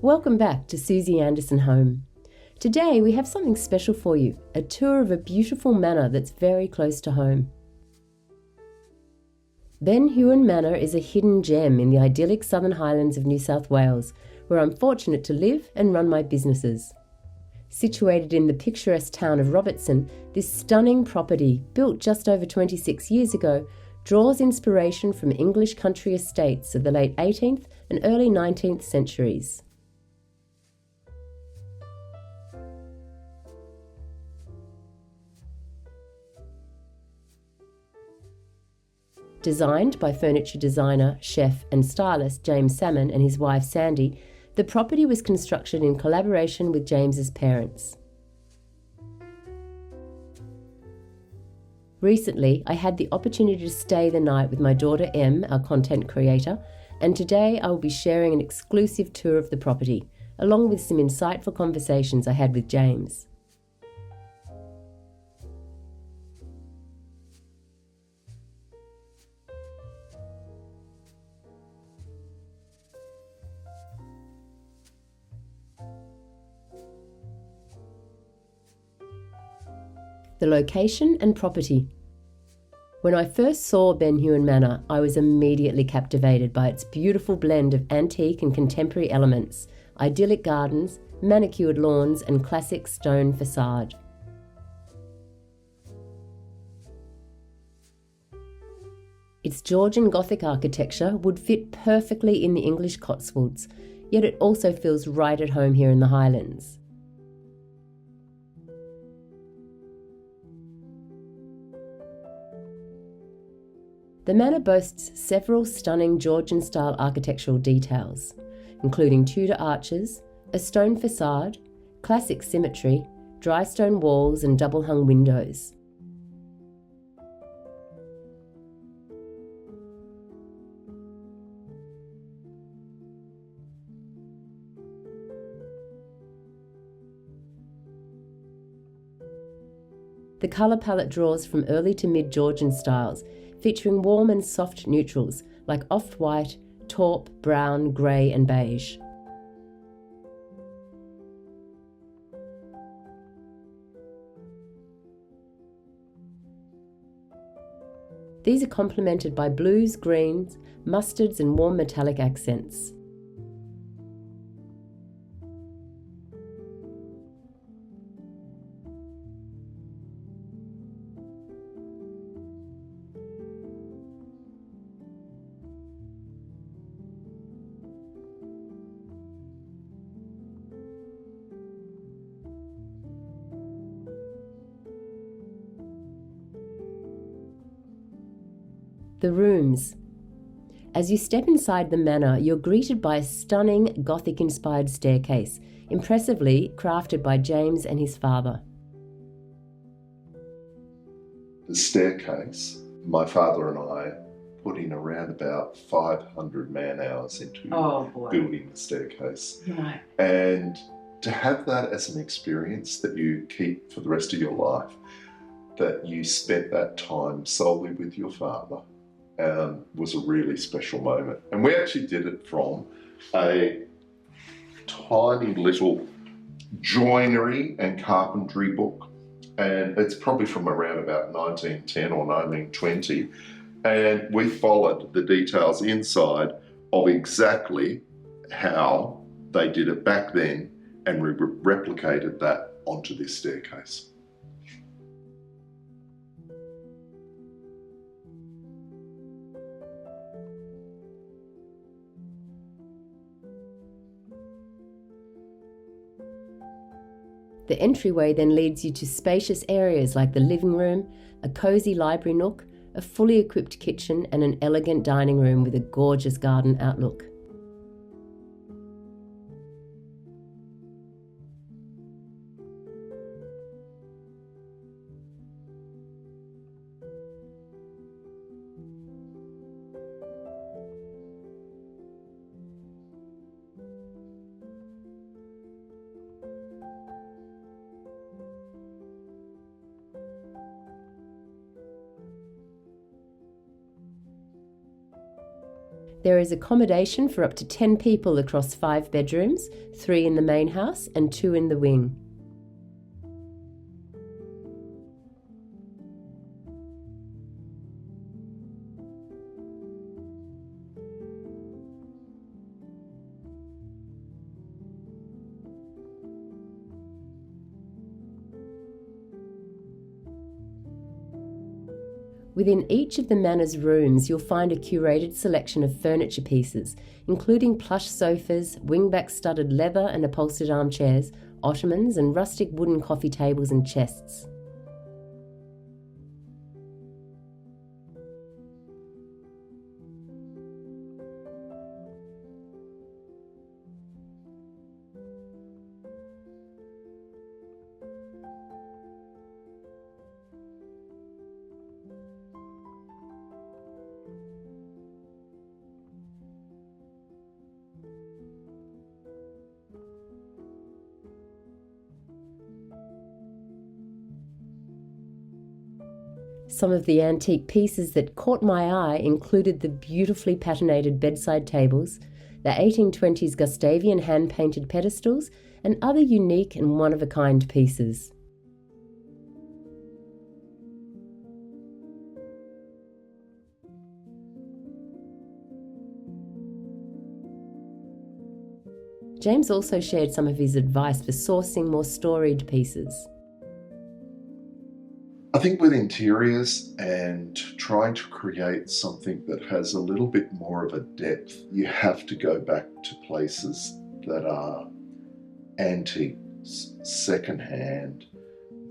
Welcome back to Suzie Anderson Home. Today we have something special for you, a tour of a beautiful manor that's very close to home. Ben Huon Manor is a hidden gem in the idyllic southern Highlands of New South Wales, where I'm fortunate to live and run my businesses. Situated in the picturesque town of Robertson, this stunning property, built just over 26 years ago, draws inspiration from English country estates of the late 18th and early 19th centuries. Designed by furniture designer, chef and stylist James Salmon and his wife Sandy, the property was constructed in collaboration with James's parents. Recently, I had the opportunity to stay the night with my daughter Em, our content creator, and today I will be sharing an exclusive tour of the property, along with some insightful conversations I had with James. The location and property. When I first saw Ben Huon Manor, I was immediately captivated by its beautiful blend of antique and contemporary elements, idyllic gardens, manicured lawns and classic stone facade. Its Georgian Gothic architecture would fit perfectly in the English Cotswolds, yet it also feels right at home here in the Highlands. The manor boasts several stunning Georgian-style architectural details, including Tudor arches, a stone facade, classic symmetry, dry stone walls and double-hung windows. The colour palette draws from early to mid-Georgian styles, featuring warm and soft neutrals like off-white, taupe, brown, grey and beige. These are complemented by blues, greens, mustards and warm metallic accents. The rooms. As you step inside the manor, you're greeted by a stunning Gothic-inspired staircase, impressively crafted by James and his father. The staircase, my father and I put in around about 500 man-hours into building the staircase. Right. And to have that as an experience that you keep for the rest of your life, that you spent that time solely with your father, was a really special moment. And we actually did it from a tiny little joinery and carpentry book, and it's probably from around about 1910 or 1920, and we followed the details inside of exactly how they did it back then, and we replicated that onto this staircase. The entryway then leads you to spacious areas like the living room, a cosy library nook, a fully equipped kitchen and an elegant dining room with a gorgeous garden outlook. There is accommodation for up to 10 people across 5 bedrooms, 3 in the main house and 2 in the wing. Within each of the manor's rooms, you'll find a curated selection of furniture pieces, including plush sofas, wingback studded leather and upholstered armchairs, ottomans and rustic wooden coffee tables and chests. Some of the antique pieces that caught my eye included the beautifully patinated bedside tables, the 1820s Gustavian hand-painted pedestals, and other unique and one-of-a-kind pieces. James also shared some of his advice for sourcing more storied pieces. I think with interiors and trying to create something that has a little bit more of a depth, you have to go back to places that are antiques, secondhand,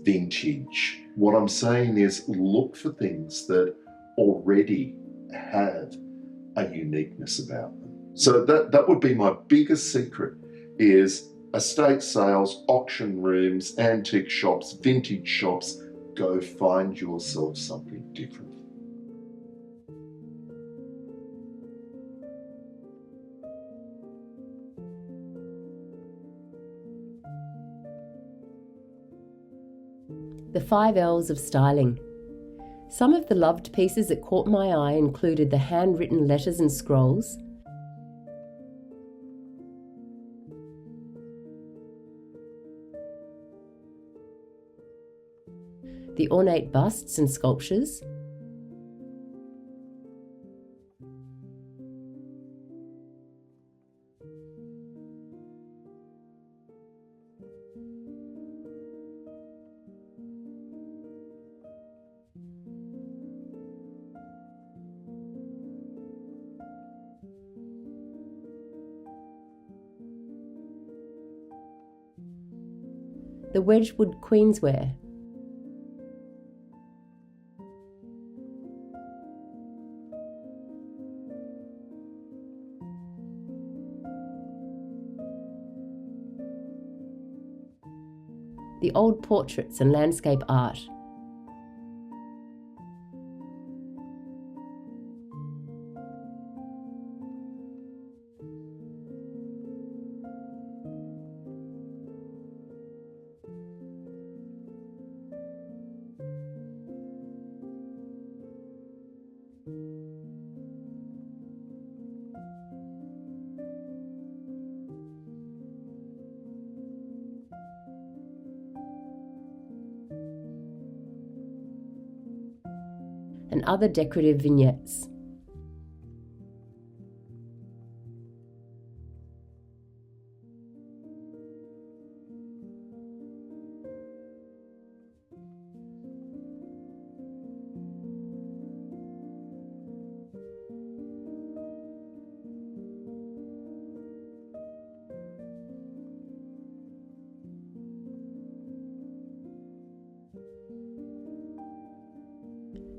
vintage. What I'm saying is look for things that already have a uniqueness about them. So that would be my biggest secret, is estate sales, auction rooms, antique shops, vintage shops. Go find yourself something different. The 5 L's of styling. Some of the loved pieces that caught my eye included the handwritten letters and scrolls, the ornate busts and sculptures, the Wedgwood queensware, the old portraits and landscape art, and other decorative vignettes.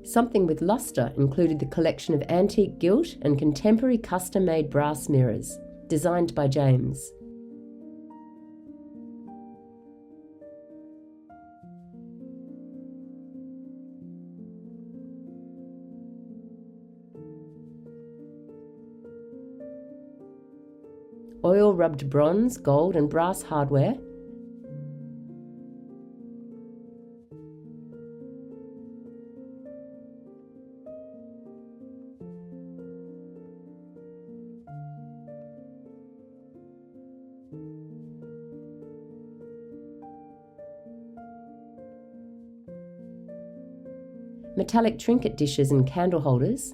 Something with lustre included the collection of antique gilt and contemporary custom-made brass mirrors, designed by James. Oil-rubbed bronze, gold and brass hardware, metallic trinket dishes and candle holders,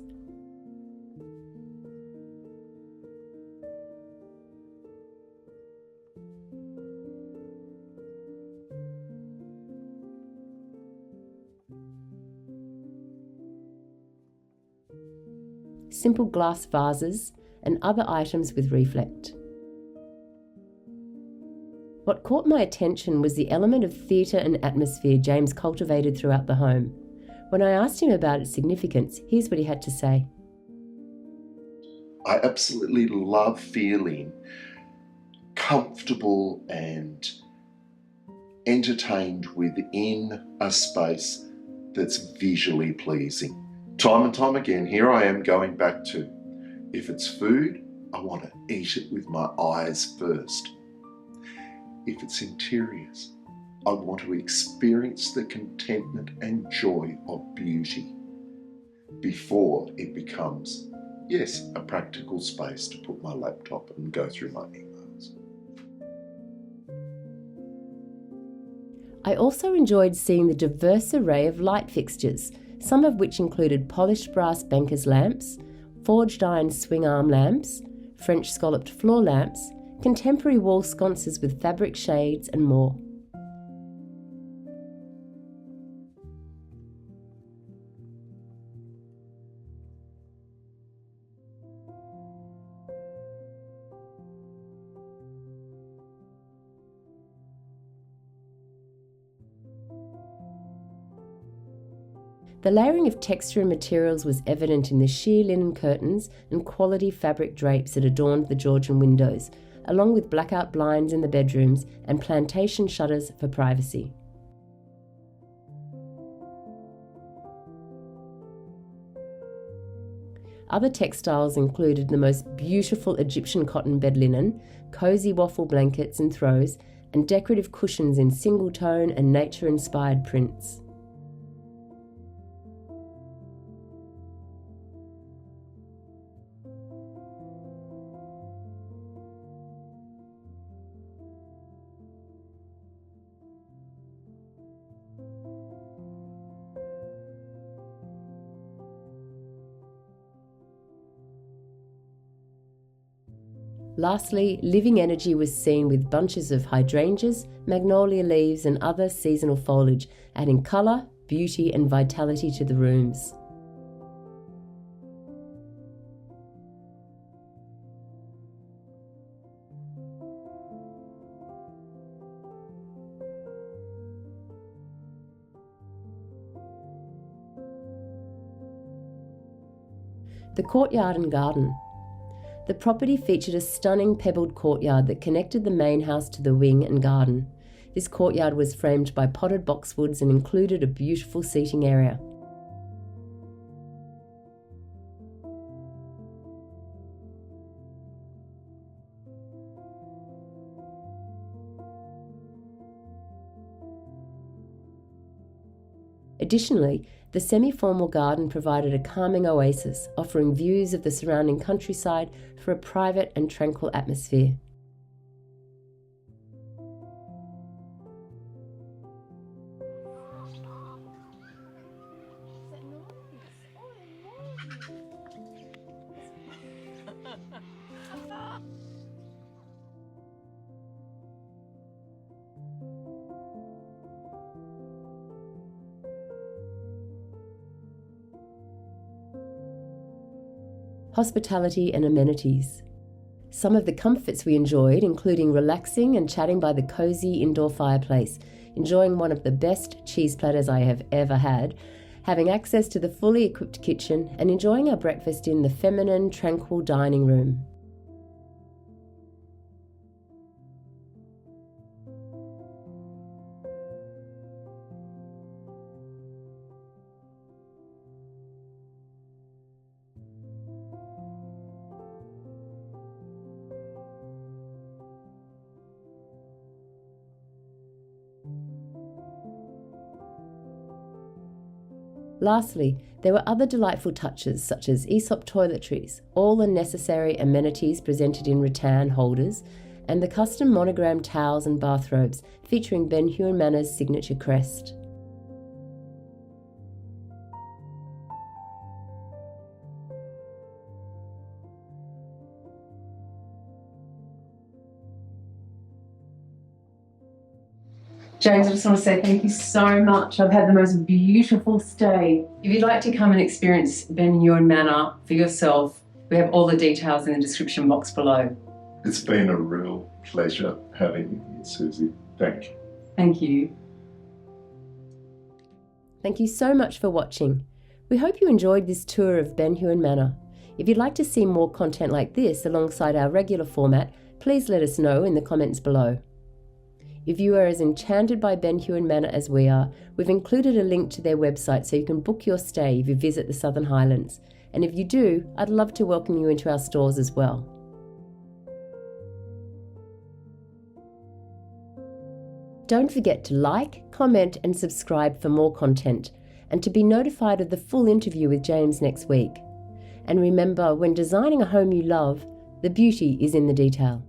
simple glass vases, and other items with reflect. What caught my attention was the element of theatre and atmosphere James cultivated throughout the home. When I asked him about its significance, here's what he had to say. I absolutely love feeling comfortable and entertained within a space that's visually pleasing. Time and time again, here I am going back to, if it's food, I want to eat it with my eyes first. If it's interiors, I want to experience the contentment and joy of beauty before it becomes, yes, a practical space to put my laptop and go through my emails. I also enjoyed seeing the diverse array of light fixtures, some of which included polished brass banker's lamps, forged iron swing arm lamps, French scalloped floor lamps, contemporary wall sconces with fabric shades and more. The layering of texture and materials was evident in the sheer linen curtains and quality fabric drapes that adorned the Georgian windows, along with blackout blinds in the bedrooms and plantation shutters for privacy. Other textiles included the most beautiful Egyptian cotton bed linen, cosy waffle blankets and throws, and decorative cushions in single-tone and nature-inspired prints. Lastly, living energy was seen with bunches of hydrangeas, magnolia leaves and other seasonal foliage, adding colour, beauty and vitality to the rooms. The courtyard and garden. The property featured a stunning pebbled courtyard that connected the main house to the wing and garden. This courtyard was framed by potted boxwoods and included a beautiful seating area. Additionally, the semi-formal garden provided a calming oasis, offering views of the surrounding countryside for a private and tranquil atmosphere. Hospitality and amenities. Some of the comforts we enjoyed, including relaxing and chatting by the cosy indoor fireplace, enjoying one of the best cheese platters I have ever had, having access to the fully equipped kitchen, and enjoying our breakfast in the feminine, tranquil dining room. Lastly, there were other delightful touches such as Aesop toiletries, all the necessary amenities presented in rattan holders, and the custom monogrammed towels and bathrobes featuring Huon Manor's signature crest. James, I just want to say thank you so much. I've had the most beautiful stay. If you'd like to come and experience Ben Huon Manor for yourself, we have all the details in the description box below. It's been a real pleasure having you here, Suzie. Thank you. Thank you. Thank you so much for watching. We hope you enjoyed this tour of Ben Huon Manor. If you'd like to see more content like this alongside our regular format, please let us know in the comments below. If you are as enchanted by Ben Huon Manor as we are, we've included a link to their website so you can book your stay if you visit the Southern Highlands. And if you do, I'd love to welcome you into our stores as well. Don't forget to like, comment and subscribe for more content, and to be notified of the full interview with James next week. And remember, when designing a home you love, the beauty is in the detail.